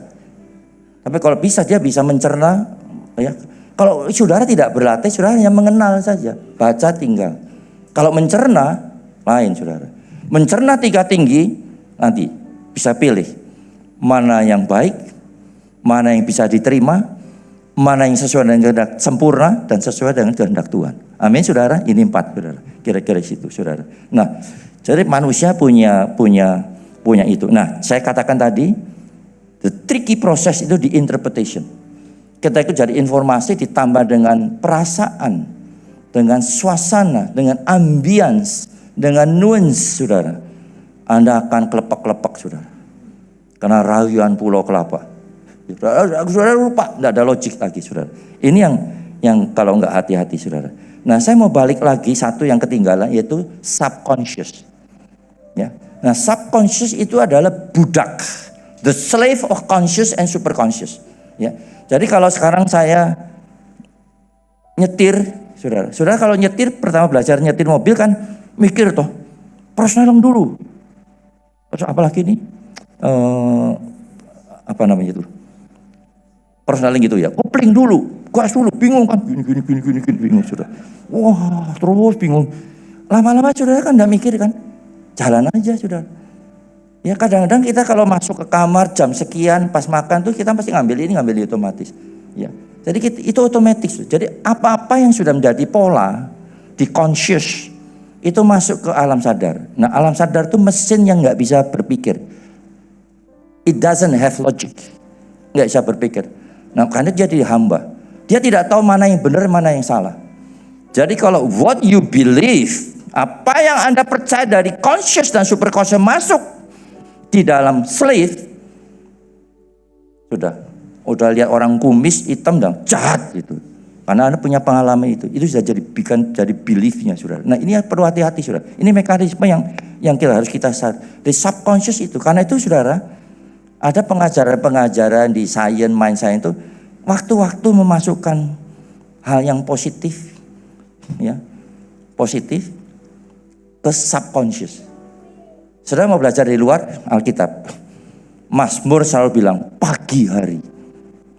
Tapi kalau bisa, dia bisa mencerna. Ya. Kalau saudara tidak berlatih, saudara hanya mengenal saja, baca tinggal. Kalau mencerna, lain, saudara. mencerna tingkat tinggi, nanti bisa pilih mana yang baik, mana yang bisa diterima, mana yang sesuai dengan kehendak sempurna dan sesuai dengan kehendak Tuhan. Amin, saudara. Ini 4, saudara. Kira-kira situ, saudara. Nah, jadi manusia punya itu. Nah, saya katakan tadi, the tricky process itu di interpretation. Kita itu jadi informasi ditambah dengan perasaan, dengan suasana, dengan ambience, dengan nuance, saudara. Anda akan kelepek-kelepek, saudara. Karena rayuan Pulau Kelapa. Saudara lupa, tidak ada logik lagi, saudara. Ini yang kalau nggak hati-hati, saudara. Nah, saya mau balik lagi satu yang ketinggalan, yaitu subconscious. Ya. Nah, subconscious itu adalah budak, the slave of conscious and superconscious. Ya. Jadi kalau sekarang saya nyetir, saudara kalau nyetir pertama belajar nyetir mobil kan mikir toh, persneling dulu. Terus apalagi ini, apa namanya itu? Persneling gitu ya, kopling dulu, gas dulu, bingung kan, gini, bingung, saudara. Wah, terus bingung. Lama-lama saudara kan enggak mikir kan, jalan aja, saudara. Ya kadang-kadang kita kalau masuk ke kamar jam sekian pas makan tuh kita pasti ngambil ini otomatis. Ya, jadi itu otomatis. Jadi apa-apa yang sudah menjadi pola di conscious itu masuk ke alam sadar. Nah, alam sadar itu mesin yang nggak bisa berpikir. It doesn't have logic, nggak bisa berpikir. Nah, karena dia jadi hamba. Dia tidak tahu mana yang benar, mana yang salah. Jadi kalau what you believe, apa yang Anda percaya dari conscious dan superconscious masuk di dalam slave, udah lihat orang kumis hitam dan jahat gitu. Karena Anda punya pengalaman itu sudah jadi beliefnya, saudara. Nah, ini perlu hati-hati, saudara. Ini mekanisme yang harus kita sadar. Di subconscious itu, karena itu, saudara, ada pengajaran di science, mind science itu waktu-waktu memasukkan hal yang positif, ya, positif ke subconscious. Saudara mau belajar di luar Alkitab, Mazmur selalu bilang pagi hari,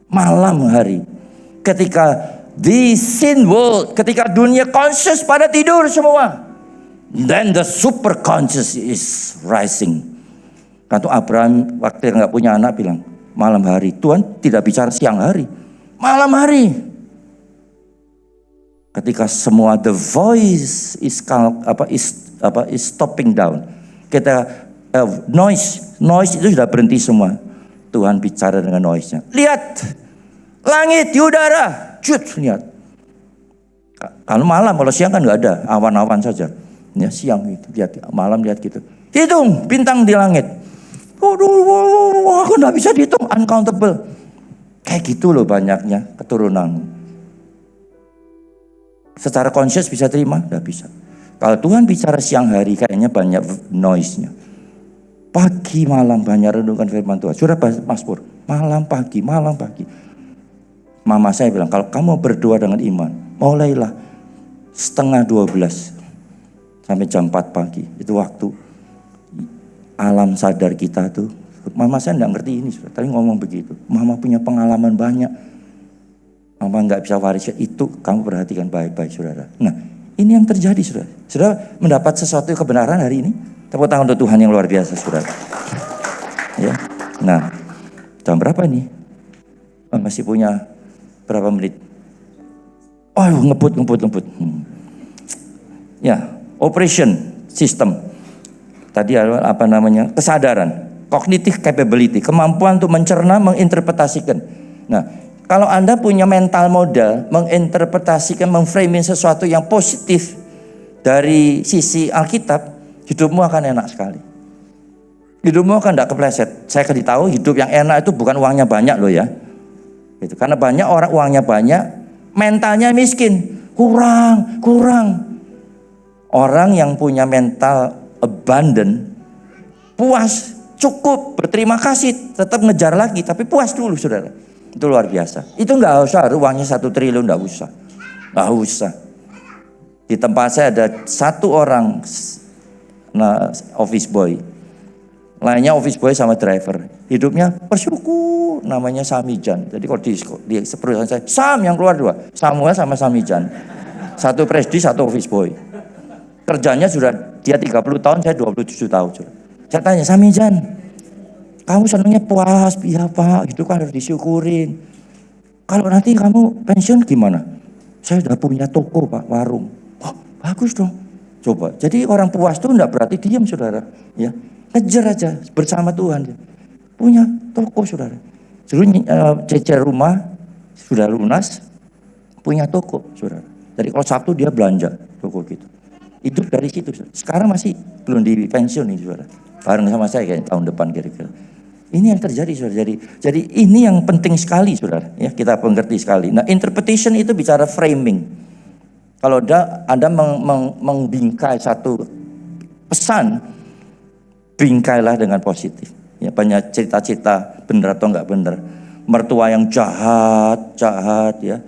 malam hari, ketika the sin world, ketika dunia conscious pada tidur semua, then the super conscious is rising. Karena Abraham waktu nggak punya anak bilang malam hari, Tuhan tidak bicara siang hari, malam hari. Ketika semua the voice is stopping down. Kita noise itu sudah berhenti semua. Tuhan bicara dengan noise-nya. Lihat langit di udara, lihat. Kalau malam, kalau siang kan nggak ada, awan-awan saja. Ya siang gitu, lihat malam lihat gitu. Hitung bintang di langit. Aku nggak bisa dihitung, uncountable. Kayak gitu loh banyaknya keturunan. Secara conscious bisa terima? Nggak bisa. Kalau Tuhan bicara siang hari kayaknya banyak noise-nya. Pagi malam banyak renungan firman Tuhan. Sudah Mazmur, malam pagi. Mama saya bilang, kalau kamu berdoa dengan iman, mulailah 11:30 sampai jam 4 pagi. Itu waktu alam sadar kita tuh. Mama saya enggak ngerti ini, saudara. Tapi ngomong begitu. Mama punya pengalaman banyak. Mama enggak bisa wariskan itu. Kamu perhatikan baik-baik, saudara. Nah, ini yang terjadi, saudara. Saudara mendapat sesuatu kebenaran hari ini. Tepuk tangan untuk Tuhan yang luar biasa, saudara. Ya. Nah, jam berapa ini? Masih punya berapa menit? Oh, ngebut. Ya, operation system. Tadi apa namanya? Kesadaran, cognitive capability, kemampuan untuk mencerna, menginterpretasikan. Nah, kalau Anda punya mental model, menginterpretasikan, memframing sesuatu yang positif dari sisi Alkitab, hidupmu akan enak sekali. Hidupmu akan tidak kepleset. Saya kasih tahu, hidup yang enak itu bukan uangnya banyak loh ya. Gitu. Karena banyak orang uangnya banyak, mentalnya miskin, kurang. Orang yang punya mental abundant, puas, cukup, berterima kasih, tetap ngejar lagi, tapi puas dulu, saudara. Itu luar biasa. Itu nggak usah uangnya 1 triliun, nggak usah. Di tempat saya ada satu orang office boy, lainnya office boy sama driver. Hidupnya bersyukur, namanya Samijan. Jadi kalau di perusahaan saya, Sam yang keluar 2, Samuel sama Samijan. Satu presdi, satu office boy. Kerjanya sudah Dia 30 tahun, saya 27 tahun. Saudara. Saya tanya, Samijan, kamu senangnya puas, ya Pak, itu kan harus disyukurin. Kalau nanti kamu pensiun gimana? Saya sudah punya toko Pak, warung. Wah, bagus dong. Coba. Jadi orang puas itu enggak berarti diam saudara. Ya, kejar aja bersama Tuhan. Punya toko saudara. Dulu cicil rumah sudah lunas, punya toko saudara. Jadi kalau Sabtu dia belanja toko gitu. Hidup dari situ. Sekarang masih belum di pensiun nih saudara. Bareng sama saya kayak tahun depan kira-kira. Ini yang terjadi saudara. Jadi ini yang penting sekali saudara. Ya, kita mengerti sekali. Nah, interpretation itu bicara framing. Kalau Anda membingkai satu pesan, bingkailah dengan positif. Ya, banyak cerita-cerita benar atau enggak benar. Mertua yang jahat ya.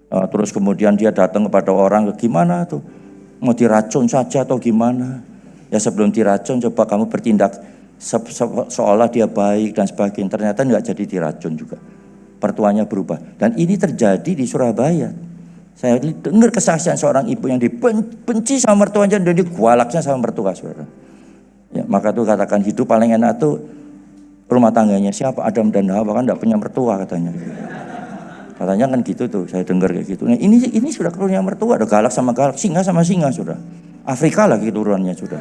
Terus kemudian dia datang kepada orang, gimana tuh? Mau diracun saja atau gimana? Ya sebelum diracun coba kamu bertindak seolah dia baik dan sebagainya. Ternyata enggak jadi diracun juga. Mertuanya berubah. Dan ini terjadi di Surabaya. Saya dengar kesaksian seorang ibu yang dibenci sama mertuanya dan digualaknya sama mertua saudara. Ya, maka tuh katakan hidup paling enak tuh rumah tangganya siapa? Adam dan Hawa kan enggak punya mertua katanya. Katanya kan gitu tuh, saya dengar kayak gitu. Nah, ini sudah keturunannya mertua, ada galak sama galak, singa sama singa sudah. Afrika lagi turunannya sudah.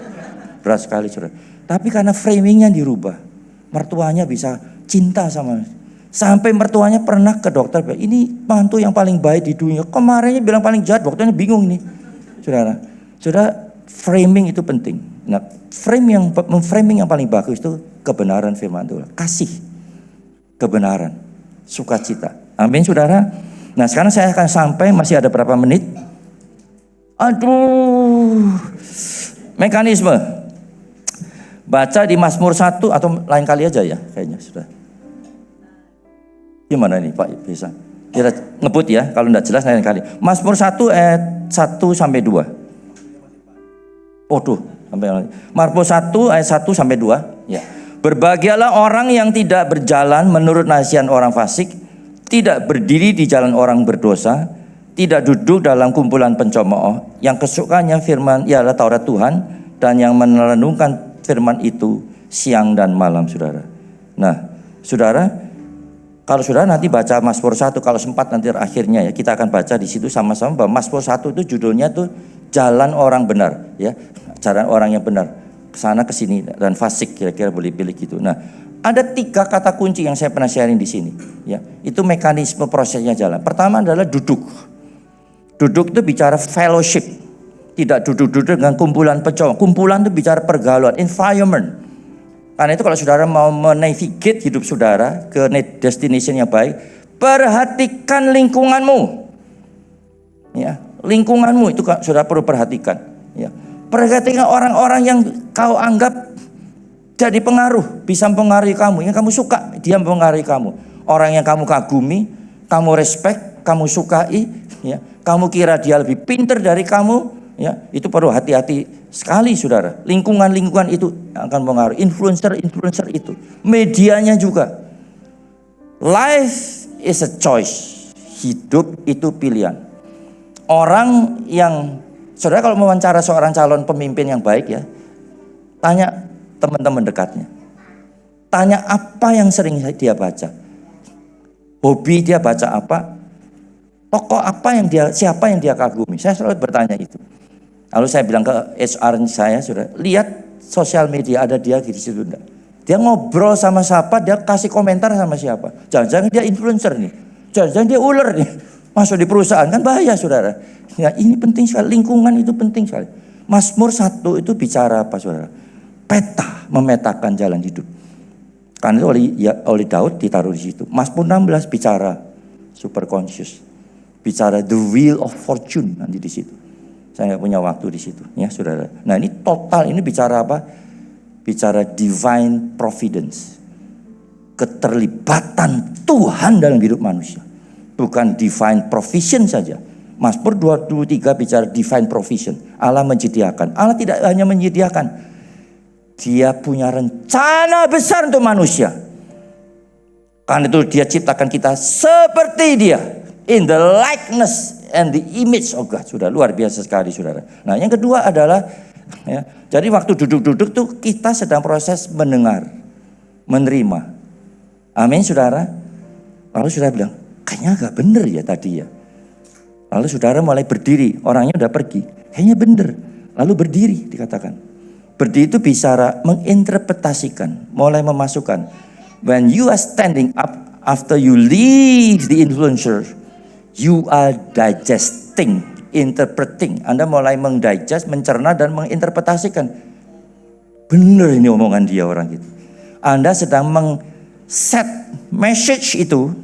Berat sekali sudah. Tapi karena framingnya dirubah, mertuanya bisa cinta sama. Sampai mertuanya pernah ke dokter, ini mantu yang paling baik di dunia. Kemarinnya bilang paling jahat, dokternya bingung ini. Saudara, framing itu penting. Nah, framing yang paling bagus itu kebenaran firman Tuhan. Kasih, kebenaran, sukacita. Amin saudara. Nah sekarang saya akan sampai, masih ada berapa menit? Aduh, mekanisme. Baca di Mazmur 1 atau lain kali aja ya kayaknya sudah. Gimana nih Pak bisa? Kita ngebut ya, kalau enggak jelas lain kali. Mazmur 1 ayat 1 sampai 2. Waduh, sampai Mazmur 1 ayat 1 sampai 2 ya. Berbahagialah orang yang tidak berjalan menurut nasihat orang fasik, tidak berdiri di jalan orang berdosa, tidak duduk dalam kumpulan pencemooh, yang kesukaannya firman ialah Taurat Tuhan, dan yang merenungkan firman itu siang dan malam saudara. Nah saudara, kalau saudara nanti baca Mazmur 1, kalau sempat nanti akhirnya ya kita akan baca di situ sama-sama bahwa Mazmur 1 itu judulnya tuh jalan orang benar ya, jalan orang yang benar, kesana kesini dan fasik, kira-kira boleh pilih gitu. Nah ada 3 kata kunci yang saya pernah sharing di sini ya, itu mekanisme prosesnya jalan. Pertama adalah duduk. Duduk itu bicara fellowship, tidak duduk-duduk dengan kumpulan pencemooh. Kumpulan itu bicara pergaulan, environment. Karena itu kalau saudara mau menavigate hidup saudara ke destination yang baik, perhatikan lingkunganmu. Ya, lingkunganmu itu saudara perlu perhatikan. Ya, perhatikan orang-orang yang kau anggap jadi pengaruh, bisa mempengaruhi kamu. Yang kamu suka, dia mempengaruhi kamu. Orang yang kamu kagumi, kamu respect, kamu sukai, ya, kamu kira dia lebih pintar dari kamu, ya, itu perlu hati-hati sekali, saudara. Lingkungan-lingkungan itu akan mempengaruhi. Influencer itu, medianya juga. Life is a choice. Hidup itu pilihan. Orang yang, saudara kalau mewawancara seorang calon pemimpin yang baik ya, tanya teman-teman dekatnya. Tanya apa yang sering dia baca. Hobi dia baca apa? Tokoh apa yang siapa yang dia kagumi? Saya selalu bertanya itu. Lalu saya bilang ke HR saya, sudah lihat sosial media ada dia di situ enggak? Dia ngobrol sama siapa, dia kasih komentar sama siapa. Jangan-jangan dia influencer nih. Jangan-jangan dia ular nih. Masuk di perusahaan kan bahaya saudara. Ya, ini penting sekali, lingkungan itu penting sekali. Mazmur 1 itu bicara apa saudara? Peta, memetakan jalan hidup. Karena itu oleh Daud ditaruh di situ. Mazmur 16 bicara super conscious, bicara the wheel of fortune nanti di situ. Saya nggak punya waktu di situ, ya saudara. Nah ini total, ini bicara apa? Bicara divine providence, keterlibatan Tuhan dalam hidup manusia, bukan divine provision saja. Mazmur 23 bicara divine provision. Allah menyediakan. Allah tidak hanya menyediakan, Dia punya rencana besar untuk manusia. Karena itu dia ciptakan kita seperti dia, in the likeness and the image of God. Sudah luar biasa sekali saudara. Nah yang kedua adalah Ya. Jadi waktu duduk-duduk tuh kita sedang proses mendengar, menerima. Amin saudara. Lalu saudara bilang, kayaknya agak bener ya tadi ya. Lalu saudara mulai berdiri, orangnya udah pergi. Kayaknya bener. Lalu berdiri dikatakan. Berdiri itu bicara menginterpretasikan, mulai memasukkan. When you are standing up after you leave the influencer, you are digesting, interpreting. Anda mulai mengdigest, mencerna dan menginterpretasikan. Bener ini omongan dia orang itu. Anda sedang set message itu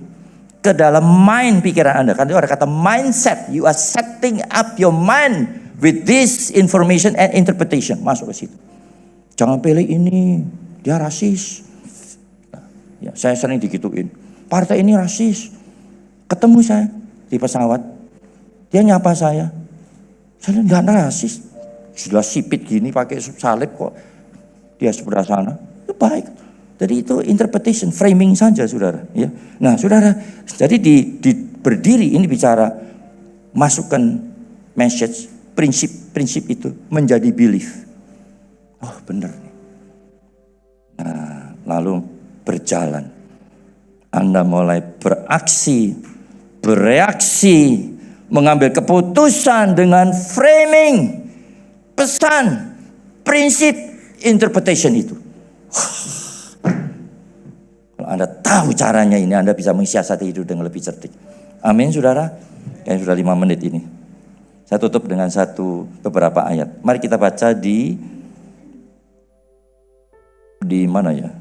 ke dalam mind pikiran Anda. Karena itu ada kata mindset. You are setting up your mind with this information and interpretation. Masuk ke situ. Jangan pilih ini, dia rasis. Ya, saya sering digituin. Partai ini rasis. Ketemu saya di pesawat. Dia nyapa saya. Saya enggak rasis. Sudah sipit gini pakai salib kok. Dia sebelah sana. Itu baik. Jadi itu interpretation, framing saja saudara. Ya. Nah saudara, jadi di berdiri ini bicara masukkan message, prinsip itu menjadi belief. Oh benar nih. Nah lalu berjalan. Anda mulai beraksi, bereaksi, mengambil keputusan dengan framing, pesan, prinsip, interpretation itu. Anda tahu caranya ini, Anda bisa mensiasati hidup dengan lebih cerdik. Amin saudara. Kayaknya sudah 5 menit ini. Saya tutup dengan beberapa ayat. Mari kita baca di mana ya?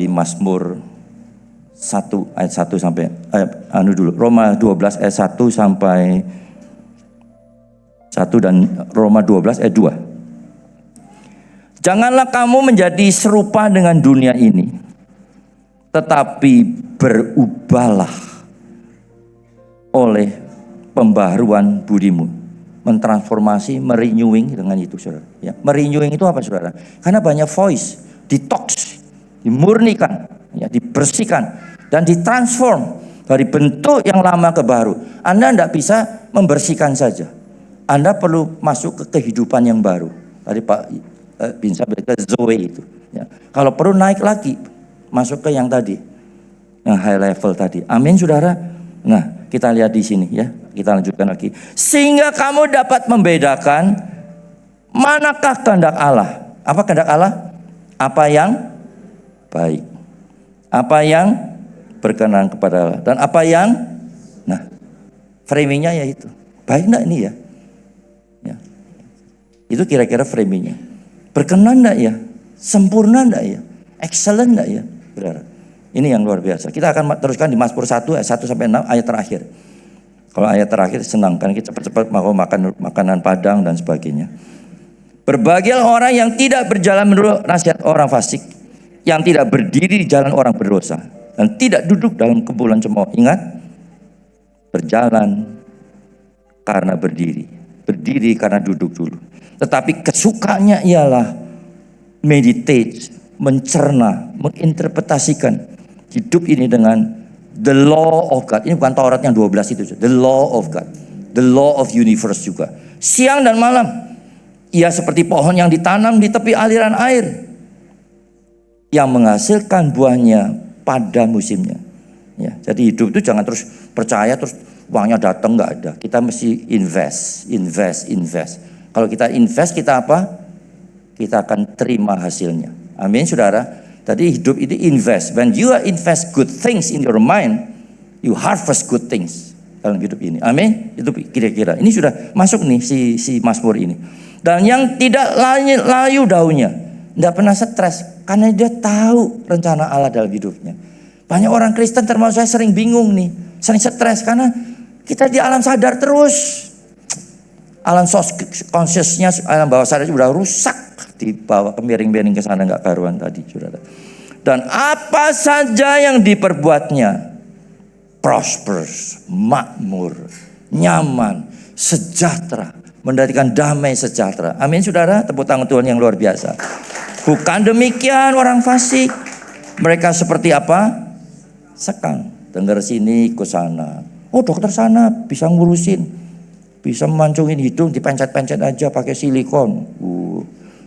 Di Mazmur 1 ayat 1 sampai Roma 12 ayat 1 sampai 1 dan Roma 12 ayat 2. Janganlah kamu menjadi serupa dengan dunia ini, tetapi berubahlah oleh pembaharuan budimu. Mentransformasi, merenewing dengan itu saudara. Ya, merenewing itu apa saudara? Karena banyak voice, detox, dimurnikan, ya, dibersihkan, dan ditransform dari bentuk yang lama ke baru. Anda tidak bisa membersihkan saja. Anda perlu masuk ke kehidupan yang baru. Tadi Pak bisa ke Zoe itu. Ya. Kalau perlu naik lagi, masuk ke yang tadi, yang high level tadi. Amin, saudara. Nah, kita lihat di sini ya. Kita lanjutkan lagi. Sehingga kamu dapat membedakan manakah kehendak Allah. Apa kehendak Allah? Apa yang baik, apa yang berkenan kepada Allah, dan apa yang, nah, framingnya ya itu. Baik enggak ini ya? Ya. Itu kira-kira framingnya. Berkenan enggak ya? Sempurna enggak ya? Excellent enggak ya? Saudara. Ini yang luar biasa. Kita akan teruskan di Mazmur 1 ayat 1 sampai 6 ayat terakhir. Kalau ayat terakhir senang kan kita cepat-cepat mau makan makanan Padang dan sebagainya. Berbahagialah orang yang tidak berjalan menurut nasihat orang fasik, yang tidak berdiri di jalan orang berdosa, dan tidak duduk dalam kumpulan cemooh. Ingat, berjalan karena berdiri, berdiri karena duduk dulu. Tetapi kesukaannya ialah meditate, mencerna, menginterpretasikan hidup ini dengan the law of God. Ini bukan Taurat yang 12 itu, the law of God, the law of universe juga. Siang dan malam, ia seperti pohon yang ditanam di tepi aliran air, yang menghasilkan buahnya pada musimnya. Ya, jadi hidup itu jangan terus percaya terus uangnya datang, nggak ada. Kita mesti invest. Kalau kita invest, kita apa? Kita akan terima hasilnya. Amin, saudara. Tadi hidup ini invest. When you invest good things in your mind, you harvest good things dalam hidup ini. Amin. Itu kira-kira. Ini sudah masuk nih si Mazmur ini. Dan yang tidak layu daunnya, tidak pernah stres, karena dia tahu rencana Allah dalam hidupnya. Banyak orang Kristen termasuk saya sering bingung nih, sering stres karena kita di alam sadar terus. Alam consciousness, alam bawah sadar sudah rusak, dibawa kemiring-miring ke sana nggak karuan tadi, saudara. Dan apa saja yang diperbuatnya prosperous, makmur, nyaman, sejahtera, mendapatkan damai sejahtera. Amin, saudara. Tepuk tangan Tuhan yang luar biasa. Bukan demikian orang fasik. Mereka seperti apa? Sekang. Dengar sini, ke sana. Oh, dokter sana bisa ngurusin. Bisa mancungin hidung, dipencet-pencet aja pakai silikon.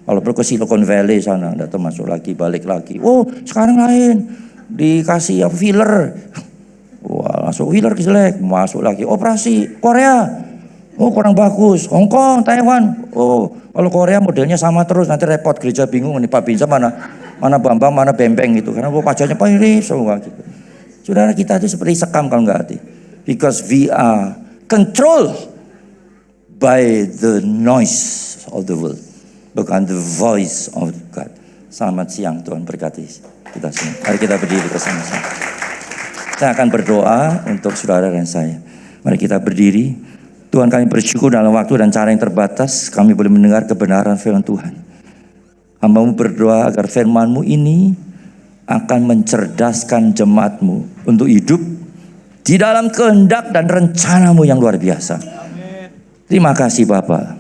Kalau perlu ke Silicon Valley sana, enggak termasuk lagi, balik lagi. Oh, sekarang lain. Dikasih filler. Wah, masuk filler jelek, masuk lagi. Operasi Korea. Oh, kurang bagus. Hong Kong, Taiwan. Oh, kalau Korea modelnya sama terus, nanti repot, gereja bingung nih Pak Binsa mana Bambang, mana Bempeng gitu. Karena pajaknya paling semua gitu. Saudara, kita itu seperti sekam kalau enggak hati. Because we are controlled by the noise of the world, bukan the voice of God. Selamat siang, Tuhan berkati kita semua. Mari kita berdiri bersama-sama. Saya akan berdoa untuk saudara dan saya. Mari kita berdiri. Tuhan, kami bersyukur dalam waktu dan cara yang terbatas kami boleh mendengar kebenaran firman Tuhan. Hamba-Mu berdoa agar firman-Mu ini akan mencerdaskan jemaat-Mu untuk hidup di dalam kehendak dan rencana-Mu yang luar biasa. Terima kasih Bapak,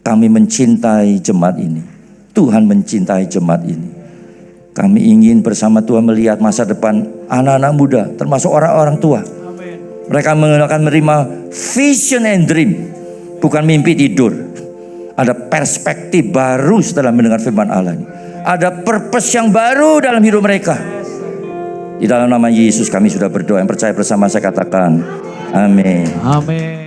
kami mencintai jemaat ini. Tuhan mencintai jemaat ini. Kami ingin bersama Tuhan melihat masa depan anak-anak muda, termasuk orang-orang tua. Mereka akan menerima vision and dream, bukan mimpi tidur. Ada perspektif baru setelah mendengar firman Allah ini. Ada purpose yang baru dalam hidup mereka. Di dalam nama Yesus kami sudah berdoa. Yang percaya bersama saya katakan amin. Amin.